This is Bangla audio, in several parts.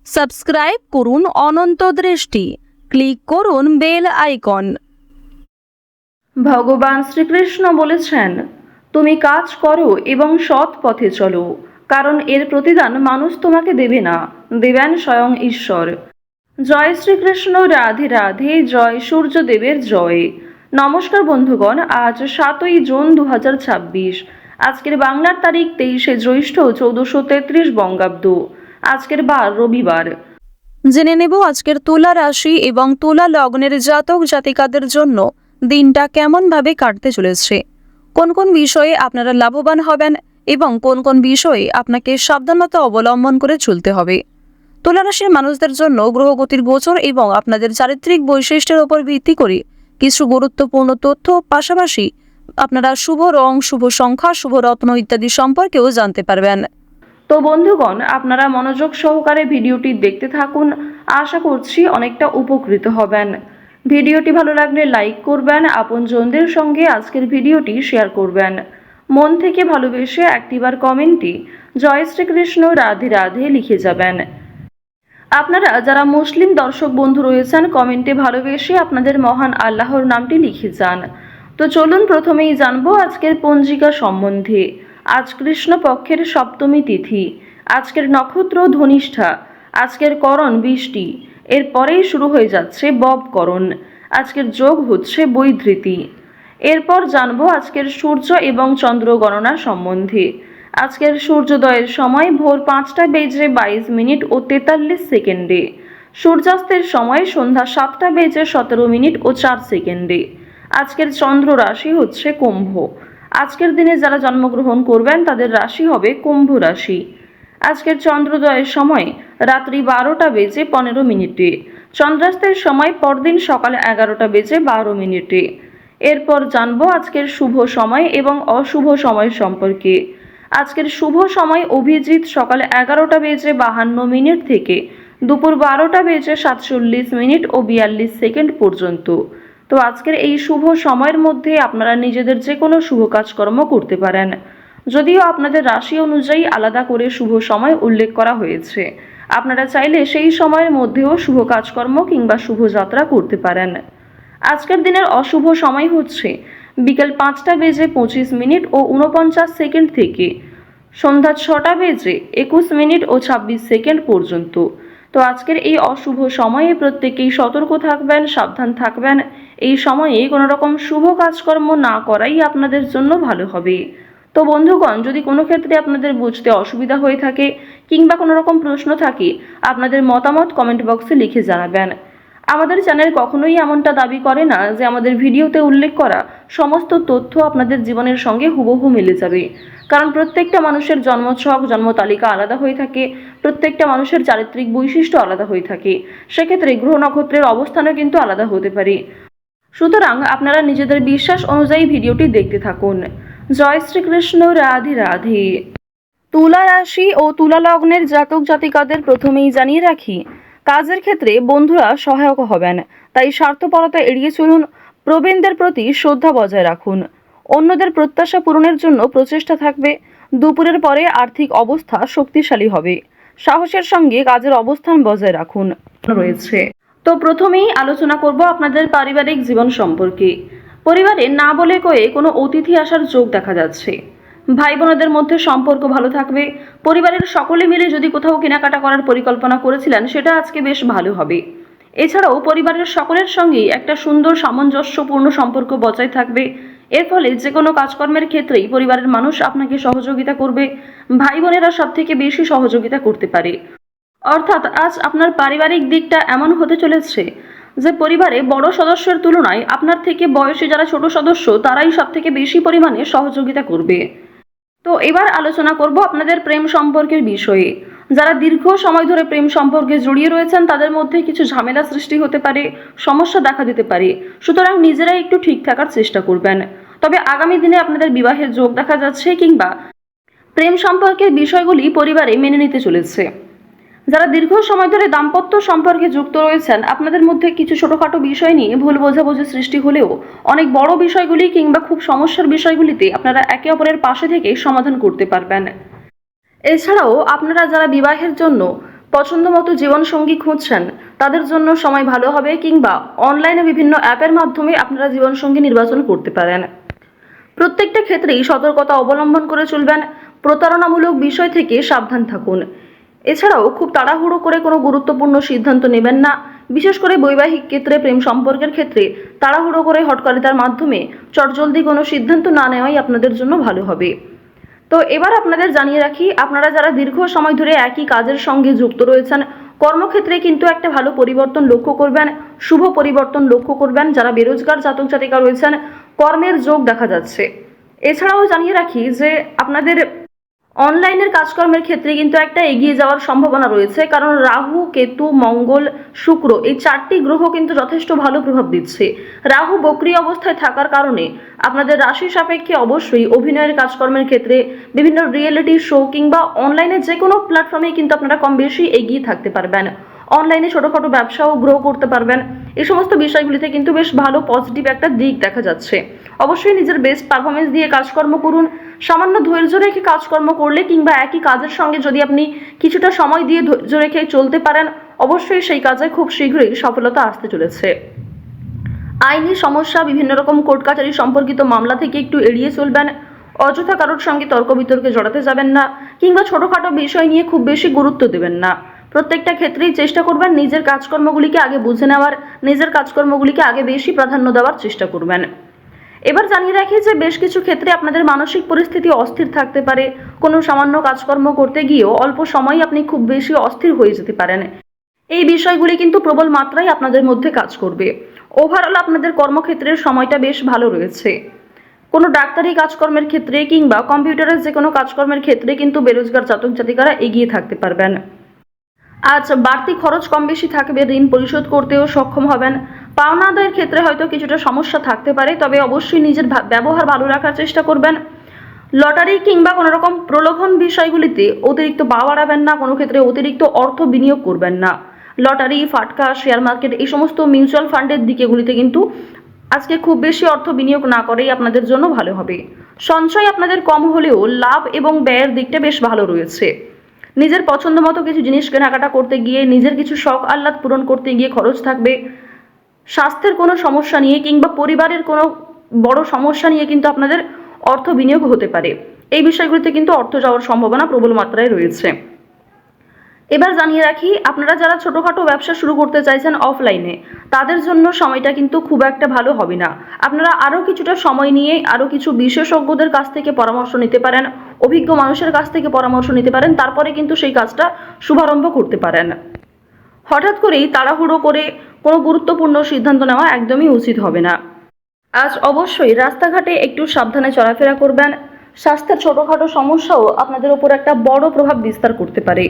সাবস্ক্রাইব করুন অনন্ত দৃষ্টি, ক্লিক করুন বেল আইকন। ভগবান শ্রীকৃষ্ণ বলেছেন, তুমি কাজ করো এবং সৎ পথে চলো, কারণ এর প্রতিদান মানুষ তোমাকে দেবে না, দেবেন স্বয়ং ঈশ্বর। জয় শ্রীকৃষ্ণ, রাধে রাধে, জয় সূর্যদেবের জয়। নমস্কার বন্ধুগণ, আজ 7ই জুন 2026। আজকের বাংলার তারিখ 23শে জ্যৈষ্ঠ 1433 বঙ্গাব্দ। আজকের বার রবিবার। জেনে নেব আজকের তুলা রাশি এবং তুলা লগ্নের জাতক জাতিকাদের জন্য দিনটা কেমনভাবে কাটতে চলেছে, কোন কোন বিষয়ে আপনারা লাভবান হবেন এবং কোন কোন বিষয়ে আপনাকে সাবধানতা অবলম্বন করে চলতে হবে। তুলা রাশির মানুষদের জন্য গ্রহগতির গোচর এবং আপনাদের চারিত্রিক বৈশিষ্ট্যের উপর ভিত্তি করে কিছু গুরুত্বপূর্ণ তথ্য, পাশাপাশি আপনারা শুভ রং, শুভ সংখ্যা, শুভ রত্ন ইত্যাদি সম্পর্কেও জানতে পারবেন। তো বন্ধুগণ, আপনারা মনোযোগ সহকারে ভিডিওটি দেখতে থাকুন। আশা করছি অনেকটা উপকৃত হবেন। ভিডিওটি ভালো লাগলে লাইক করবেন, আপনজনদের সঙ্গে আজকের ভিডিওটি শেয়ার করবেন। মন থেকে ভালোবেসে একটিবার কমেন্টে জয় শ্রীকৃষ্ণ, রাধে রাধে লিখে যাবেন। আপনারা যারা মুসলিম দর্শক বন্ধু রয়েছেন, কমেন্টে ভালোবেসে আপনাদের মহান আল্লাহর নামটি লিখে যান। তো চলুন প্রথমেই জানবো আজকের পঞ্জিকা সম্বন্ধে। আজ কৃষ্ণপক্ষের সপ্তমী তিথি। আজকের নক্ষত্র ধনিষ্ঠা। আজকের করণ বৃষ্টি। এরপরেই শুরু হয়ে যাচ্ছে ববকরণ। আজকের যোগ হচ্ছে বৈধৃতি। এরপর জানবো আজকের সূর্য এবং চন্দ্র গণনা সম্বন্ধে। আজকের সূর্যোদয়ের সময় ভোর 5টা বেজে 22 মিনিট ও 43 সেকেন্ডে। সূর্যাস্তের সময় সন্ধ্যা 7টা বেজে 17 মিনিট ও 4 সেকেন্ডে। আজকের চন্দ্র রাশি হচ্ছে কুম্ভ। আজকের দিনে যারা জন্মগ্রহণ করবেন তাদের রাশি হবে কুম্ভ রাশি। আজকের চন্দ্রোদয়ের সময় রাত্রি 12টা বেজে 15 মিনিটে। চন্দ্রাস্তের সময় পরদিন সকাল 11টা বেজে 12 মিনিটে। এরপর জানবো আজকের শুভ সময় এবং অশুভ সময় সম্পর্কে। আজকের শুভ সময় অভিজিৎ সকাল 11টা বেজে 52 মিনিট থেকে দুপুর 12টা বেজে 47 মিনিট ও 42 সেকেন্ড পর্যন্ত। তো আজকের এই শুভ সময়ের মধ্যে আপনারা নিজেদের যে কোনো শুভ কাজকর্ম করতে পারেন, যদিও আপনাদের রাশি অনুযায়ী আলাদা করে শুভ সময় উল্লেখ করা হয়েছে। আপনারা চাইলে সেই সময়ের মধ্যেও শুভ কাজকর্ম কিংবা শুভযাত্রা করতে পারেন। আজকের দিনের অশুভ সময় হচ্ছে বিকেল 5টা বেজে 25 মিনিট ও 49 সেকেন্ড থেকে সন্ধ্যা 6টা বেজে 21 মিনিট ও 26 সেকেন্ড পর্যন্ত। তো আজকের এই অশুভ সময়ে প্রত্যেকেই সতর্ক থাকবেন, সাবধান থাকবেন। এই সময়ে কোনো রকম শুভ কাজকর্ম না করাই আপনাদের জন্য ভালো হবে। তো বন্ধুগণ, যদি কোনো ক্ষেত্রে আপনাদের বুঝতে অসুবিধা হয়ে থাকে কিংবা কোনো রকম প্রশ্ন থাকে, আপনাদের মতামত কমেন্ট বক্সে লিখে জানাবেন। আমাদের চ্যানেল কখনোই এমনটা দাবি করে না যে আমাদের ভিডিওতে উল্লেখ করা সমস্ত তথ্য আপনাদের জীবনের সঙ্গে হুবহু মিলে যাবে, কারণ প্রত্যেকটা মানুষের জন্মছক, জন্ম তালিকা আলাদা হয়ে থাকে, প্রত্যেকটা মানুষের চারিত্রিক বৈশিষ্ট্য আলাদা হয়ে থাকে, সেক্ষেত্রে গ্রহ নক্ষত্রের অবস্থানও কিন্তু আলাদা হতে পারে। সুতরাং আপনারা নিজেদের বিশ্বাস অনুযায়ী ভিডিওটি দেখতে থাকুন। জয় শ্রীকৃষ্ণ, রাধে রাধে। তুলা রাশি ও তুলা লগ্নের জাতক জাতিকাদের প্রথমেই জানিয়ে রাখি, কাজের ক্ষেত্রে বন্ধুরা সহায়ক হবেন, তাই স্বার্থপরতা এড়িয়ে চলুন। প্রবীণদের প্রতি শ্রদ্ধা বজায় রাখুন। অন্যদের প্রত্যাশা পূরণের জন্য প্রচেষ্টা থাকবে। দুপুরের পরে আর্থিক অবস্থা শক্তিশালী হবে। সাহসের সঙ্গে কাজের অবস্থান বজায় রাখুন রয়েছে। তো প্রথমেই আলোচনা করব আপনাদের পারিবারিক জীবন সম্পর্কে। পরিবারে না বলে কয়ে কোনো অতিথি আসার যোগ দেখা যাচ্ছে। ভাই বোনদের মধ্যে সম্পর্ক ভালো থাকবে। পরিবারের সকলে মিলে যদি কোথাও কেনাকাটা করার পরিকল্পনা করেছিলেন, সেটা আজকে বেশ ভালো হবে। এছাড়াও পরিবারের সকলের সঙ্গেই একটা সুন্দর সামঞ্জস্যপূর্ণ সম্পর্ক বজায় থাকবে। এর ফলে যে কোনো কাজকর্মের ক্ষেত্রেই পরিবারের মানুষ আপনাকে সহযোগিতা করবে। ভাই বোনেরা সব থেকে বেশি সহযোগিতা করতে পারে। অর্থাৎ আজ আপনার পারিবারিক দিকটা এমন হতে চলেছে যে পরিবারে বড় সদস্যের তুলনায় আপনার থেকে বয়সে যারা ছোট সদস্য তারাই সব থেকে বেশি পরিমাণে সহযোগিতা করবে। তো এবার আলোচনা করব আপনাদের প্রেম সম্পর্কের বিষয়ে। যারা দীর্ঘ সময় ধরে প্রেম সম্পর্কে জড়িয়ে রয়েছেন তাদের মধ্যে কিছু ঝামেলা সৃষ্টি হতে পারে, সমস্যা দেখা দিতে পারে। সুতরাং নিজেরাই একটু ঠিক থাকার চেষ্টা করবেন। তবে আগামী দিনে আপনাদের বিবাহের যোগ দেখা যাচ্ছে কিংবা প্রেম সম্পর্কের বিষয়গুলি পরিবারে মেনে নিতে চলেছে। যারা দীর্ঘ সময় ধরে দাম্পত্য সম্পর্কে যুক্ত রয়েছেন, আপনাদের মধ্যে কিছু ছোটখাটো বিষয় নিয়ে ভুল বোঝাবুঝি সৃষ্টি হলেও অনেক বড় বিষয়গুলি কিংবা খুব সমস্যার বিষয়গুলিতে আপনারা একে অপরের পাশে থেকে সমাধান করতে পারবেন। এছাড়াও আপনারা যারা বিবাহের জন্য পছন্দ মতো জীবনসঙ্গী খুঁজছেন, তাদের জন্য সময় ভালো হবে, কিংবা অনলাইনে বিভিন্ন অ্যাপের মাধ্যমে আপনারা জীবনসঙ্গী নির্বাচন করতে পারেন। প্রত্যেকটা ক্ষেত্রেই সতর্কতা অবলম্বন করে চলবেন, প্রতারণামূলক বিষয় থেকে সাবধান থাকুন। এছাড়াও খুব তাড়াহুড়ো করে কোনো গুরুত্বপূর্ণ সিদ্ধান্ত নেবেন না, বিশেষ করে বৈবাহিক ক্ষেত্রে, প্রেম সম্পর্কের ক্ষেত্রে তাড়াহুড়ো করে হটকারিতার মাধ্যমে চটজলদি কোনো সিদ্ধান্ত না নেওয়াই আপনাদের জন্য ভালো হবে। তো এবার আপনাদের জানিয়ে রাখি, আপনারা যারা দীর্ঘ সময় ধরে একই কাজের সঙ্গে যুক্ত রয়েছেন, কর্মক্ষেত্রে কিন্তু একটা ভালো পরিবর্তন লক্ষ্য করবেন, শুভ পরিবর্তন লক্ষ্য করবেন। যারা বেরোজগার জাতক জাতিকা রয়েছেন, কর্মের যোগ দেখা যাচ্ছে। এছাড়াও জানিয়ে রাখি যে আপনাদের অনলাইনের কাজকর্মের ক্ষেত্রে কিন্তু একটা এগিয়ে যাওয়ার সম্ভাবনা রয়েছে, কারণ রাহু, কেতু, মঙ্গল, শুক্র এই 4টি গ্রহ কিন্তু যথেষ্ট ভালো প্রভাব দিচ্ছে। রাহু বক্রী অবস্থায় থাকার কারণে আপনাদের রাশি সাপেক্ষে অবশ্যই অভিনয়ের কাজকর্মের ক্ষেত্রে, বিভিন্ন রিয়েলিটি শো কিংবা অনলাইনে যে কোনো প্ল্যাটফর্মে কিন্তু আপনারা কম বেশি এগিয়ে থাকতে পারবেন। অনলাইনে ছোটোখাটো ব্যবসাও গ্রো করতে পারবেন। এই সমস্ত বিষয়গুলিতে কিন্তু বেশ ভালো পজিটিভ একটা দিক দেখা যাচ্ছে। অবশ্যই নিজের বেস্ট পারফরমেন্স দিয়ে কাজকর্ম করুন। সামান্য ধৈর্য রেখে কাজকর্ম করলে কিংবা একই কাজের সঙ্গে যদি আপনি কিছুটা সময় দিয়ে ধৈর্য রেখে চলতে পারেন, অবশ্যই সেই কাজে খুব শীঘ্রই সফলতা আসতে চলেছে। আইনি সমস্যা, বিভিন্ন রকম কোর্ট কাছারি সম্পর্কিত মামলা থেকে একটু এড়িয়ে চলবেন। অযথা কারোর সঙ্গে তর্ক বিতর্কে জড়াতে যাবেন না, কিংবা ছোটোখাটো বিষয় নিয়ে খুব বেশি গুরুত্ব দেবেন না। প্রত্যেকটা ক্ষেত্রেই চেষ্টা করবেন নিজের কাজকর্মগুলিকে আগে বুঝে নেওয়ার, নিজের কাজকর্মগুলিকে আগে বেশি প্রাধান্য দেওয়ার চেষ্টা করবেন। এবার জানিয়ে রাখি যে বেশ কিছু ক্ষেত্রে আপনাদের মানসিক পরিস্থিতি অস্থির থাকতে পারে। কোনো সামান্য কাজকর্ম করতে গিয়েও অল্প সময় আপনি খুব বেশি অস্থির হয়ে যেতে পারেন। এই বিষয়গুলি কিন্তু প্রবল মাত্রায় আপনাদের মধ্যে কাজ করবে। ওভারঅল আপনাদের কর্মক্ষেত্রের সময়টা বেশ ভালো রয়েছে। কোনো ডাক্তারি কাজকর্মের ক্ষেত্রে কিংবা কম্পিউটারের যে কোনো কাজকর্মের ক্ষেত্রে কিন্তু বেরোজগার জাতক জাতিকারা এগিয়ে থাকতে পারবেন। আজ বাড়তি খরচ কম বেশি থাকবে, ঋণ পরিশোধ করতেও সক্ষম হবেন। পাওনা আদায়ের ক্ষেত্রে হয়তো কিছুটা সমস্যা থাকতে পারে, তবে অবশ্যই নিজের ব্যবহার ভালো রাখার চেষ্টা করবেন। লটারি কিংবা কোনো রকম প্রলোভন বিষয়গুলিতে অতিরিক্ত পা বাড়াবেন না, কোনো ক্ষেত্রে অতিরিক্ত অর্থ বিনিয়োগ করবেন না। লটারি, ফাটকা, শেয়ার মার্কেট এই সমস্ত মিউচুয়াল ফান্ডের দিকেগুলিতে কিন্তু আজকে খুব বেশি অর্থ বিনিয়োগ না করেই আপনাদের জন্য ভালো হবে। সঞ্চয় আপনাদের কম হলেও লাভ এবং ব্যয়ের দিকটা বেশ ভালো রয়েছে। নিজের পছন্দ মতো কিছু জিনিস কেনাকাটা করতে গিয়ে, নিজের কিছু শখ আহ্লাদ পূরণ করতে গিয়ে খরচ থাকবে। স্বাস্থ্যের কোনো সমস্যা নিয়ে কিংবা পরিবারের কোনো বড় সমস্যা নিয়ে কিন্তু আপনাদের অর্থ বিনিয়োগ হতে পারে। এই বিষয়গুলিতে কিন্তু অর্থ যাওয়ার সম্ভাবনা প্রবল মাত্রায় রয়েছে। এবার জানিয়ে রাখি, আপনারা যারা ছোটোখাটো ব্যবসা শুরু করতে চাইছেন অফলাইনে, তাদের জন্য সময়টা কিন্তু খুব একটা ভালো হবে না। আপনারা আরও কিছুটা সময় নিয়ে আরও কিছু বিশেষজ্ঞদের কাছ থেকে পরামর্শ নিতে পারেন, অভিজ্ঞ মানুষের কাছ থেকে পরামর্শ নিতে পারেন, তারপরে কিন্তু সেই কাজটা শুভারম্ভ করতে পারেন। হঠাৎ করেই তাড়াহুড়ো করে কোনো গুরুত্বপূর্ণ সিদ্ধান্ত নেওয়া একদমই উচিত হবে না। আজ অবশ্যই রাস্তাঘাটে একটু সাবধানে চলাফেরা করবেন। স্বাস্থ্যের ছোটোখাটো সমস্যাও আপনাদের ওপর একটা বড় প্রভাব বিস্তার করতে পারে।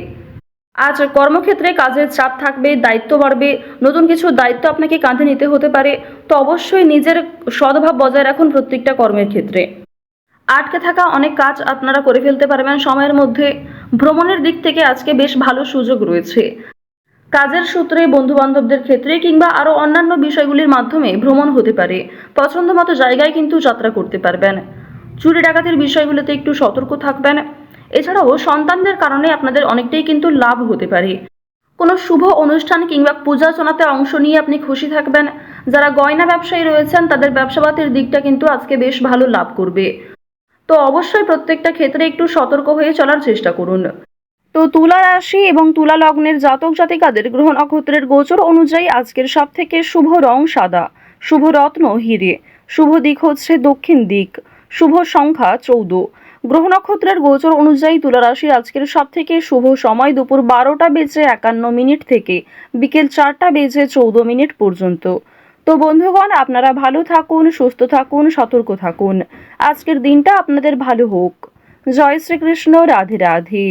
আজ কর্মক্ষেত্রে কাজের চাপ থাকবে, দায়িত্ব বাড়বে, নতুন কিছু দায়িত্ব আপনাকে কাঁধে নিতে হতে পারে। তো অবশ্যই নিজের সদ্ভাব বজায় রাখুন প্রত্যেকটা কর্মের ক্ষেত্রে। আটকে থাকা অনেক কাজ আপনারা করে ফেলতে পারবেন সময়ের মধ্যে। ভ্রমণের দিক থেকে আজকে বেশ ভালো সুযোগ রয়েছে। কাজের সূত্রে, বন্ধু বান্ধবদের ক্ষেত্রে কিংবা আরও অন্যান্য বিষয়গুলির মাধ্যমে ভ্রমণ হতে পারে। পছন্দ মতো জায়গায় কিন্তু যাত্রা করতে পারবেন। চুরি ডাকাতির বিষয়গুলোতে একটু সতর্ক থাকবেন। এছাড়াও সন্তানদের কারণে আপনাদের অনেকটাই কিন্তু লাভ হতে পারে। কোনো শুভ অনুষ্ঠান কিংবা পূজার্চনাতে অংশ নিয়ে আপনি খুশি থাকবেন। যারা গয়না ব্যবসায়ী রয়েছেন, তাদের ব্যবসাপাতির দিকটা কিন্তু আজকে বেশ ভালো লাভ করবে। তো অবশ্যই প্রত্যেকটা ক্ষেত্রে একটু সতর্ক হয়ে চলার চেষ্টা করুন। তো তুলা রাশি এবং তুলা লগ্নের জাতক জাতিকাদের গ্রহ নক্ষত্রের গোচর অনুযায়ী আজকের সবথেকে শুভ রং সাদা, শুভ রত্ন হিরে, শুভ দিক হচ্ছে দক্ষিণ দিক, শুভ সংখ্যা 14। গ্রহ নক্ষত্রের গোচর অনুযায়ী তুলা রাশির আজকের সবথেকে শুভ সময় দুপুর 12:51 থেকে বিকেল 4:14 পর্যন্ত। তো বন্ধুগণ, আপনারা ভালো থাকুন, সুস্থ থাকুন, সতর্ক থাকুন। আজকের দিনটা আপনাদের ভালো হোক। জয় শ্রীকৃষ্ণ, রাধে রাধে।